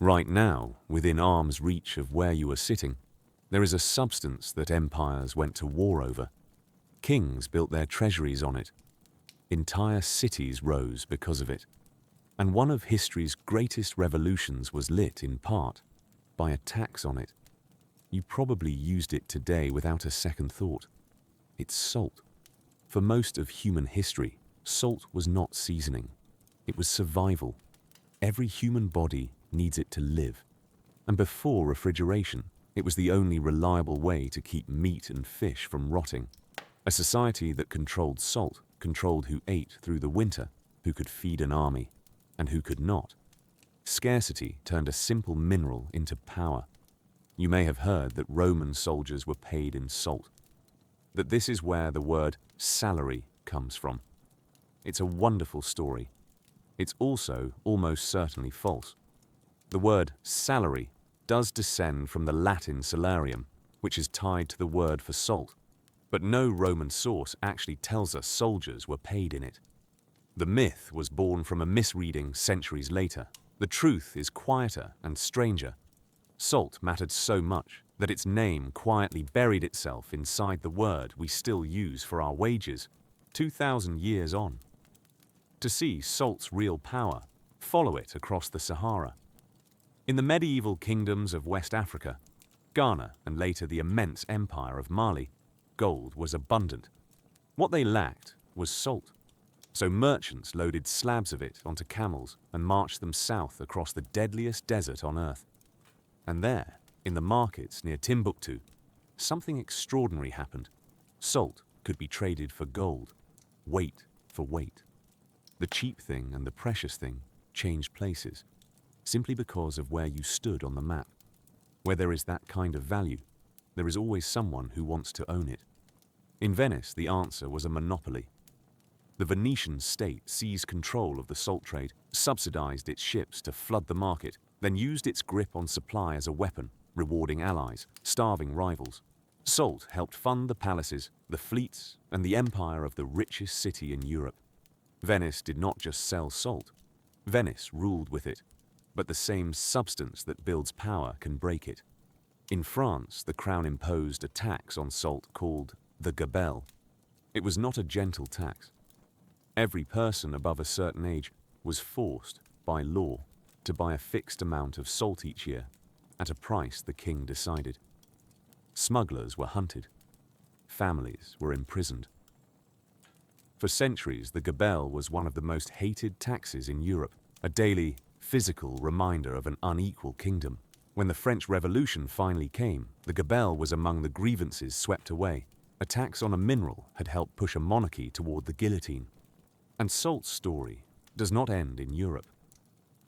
Right now, within arm's reach of where you are sitting, there is a substance that empires went to war over. Kings built their treasuries on it. Entire cities rose because of it. And one of history's greatest revolutions was lit, in part, by a tax on it. You probably used it today without a second thought. It's salt. For most of human history, salt was not seasoning. It was survival. Every human body needs it to live. And before refrigeration, it was the only reliable way to keep meat and fish from rotting. A society that controlled salt controlled who ate through the winter, who could feed an army, and who could not. Scarcity turned a simple mineral into power. You may have heard that Roman soldiers were paid in salt. That this is where the word salary comes from. It's a wonderful story. It's also almost certainly false. The word salary does descend from the Latin salarium, which is tied to the word for salt. But no Roman source actually tells us soldiers were paid in it. The myth was born from a misreading centuries later. The truth is quieter and stranger. Salt mattered so much that its name quietly buried itself inside the word we still use for our wages, 2,000 years on. To see salt's real power, follow it across the Sahara. In the medieval kingdoms of West Africa, Ghana, and later the immense empire of Mali, gold was abundant. What they lacked was salt. So merchants loaded slabs of it onto camels and marched them south across the deadliest desert on earth. And there, in the markets near Timbuktu, something extraordinary happened. Salt could be traded for gold, weight for weight. The cheap thing and the precious thing changed places, simply because of where you stood on the map. Where there is that kind of value, there is always someone who wants to own it. In Venice, the answer was a monopoly. The Venetian state seized control of the salt trade, subsidized its ships to flood the market, then used its grip on supply as a weapon, rewarding allies, starving rivals. Salt helped fund the palaces, the fleets, and the empire of the richest city in Europe. Venice did not just sell salt. Venice ruled with it. But the same substance that builds power can break it. In France, the crown imposed a tax on salt called the gabelle. It was not a gentle tax. Every person above a certain age was forced, by law, to buy a fixed amount of salt each year, at a price the king decided. Smugglers were hunted. Families were imprisoned. For centuries, the gabelle was one of the most hated taxes in Europe, a daily, physical reminder of an unequal kingdom. When the French Revolution finally came, the gabelle was among the grievances swept away. A tax on a mineral had helped push a monarchy toward the guillotine. And salt's story does not end in Europe.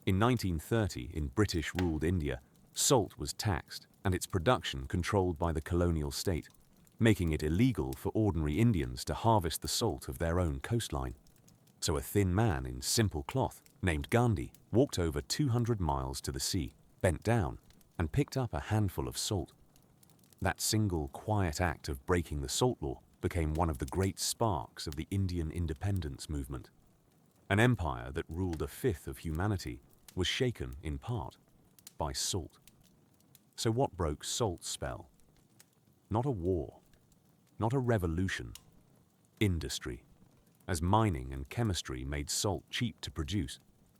In 1930, in British-ruled India, salt was taxed and its production controlled by the colonial state, making it illegal for ordinary Indians to harvest the salt of their own coastline. So a thin man in simple cloth, named Gandhi, walked over 200 miles to the sea, bent down, and picked up a handful of salt. That single quiet act of breaking the salt law became one of the great sparks of the Indian independence movement. An empire that ruled a fifth of humanity was shaken, in part, by salt. So what broke salt's spell? Not a war, not a revolution, industry. As mining and chemistry made salt cheap to produce,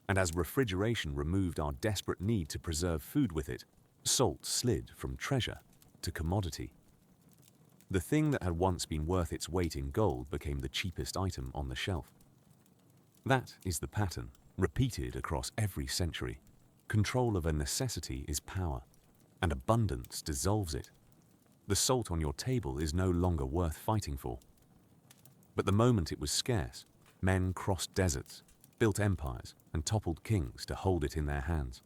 and as refrigeration removed our desperate need to preserve food with it, salt slid from treasure to commodity. The thing that had once been worth its weight in gold became the cheapest item on the shelf. That is the pattern, repeated across every century. Control of a necessity is power, and abundance dissolves it. The salt on your table is no longer worth fighting for. But the moment it was scarce, men crossed deserts, built empires, and toppled kings to hold it in their hands.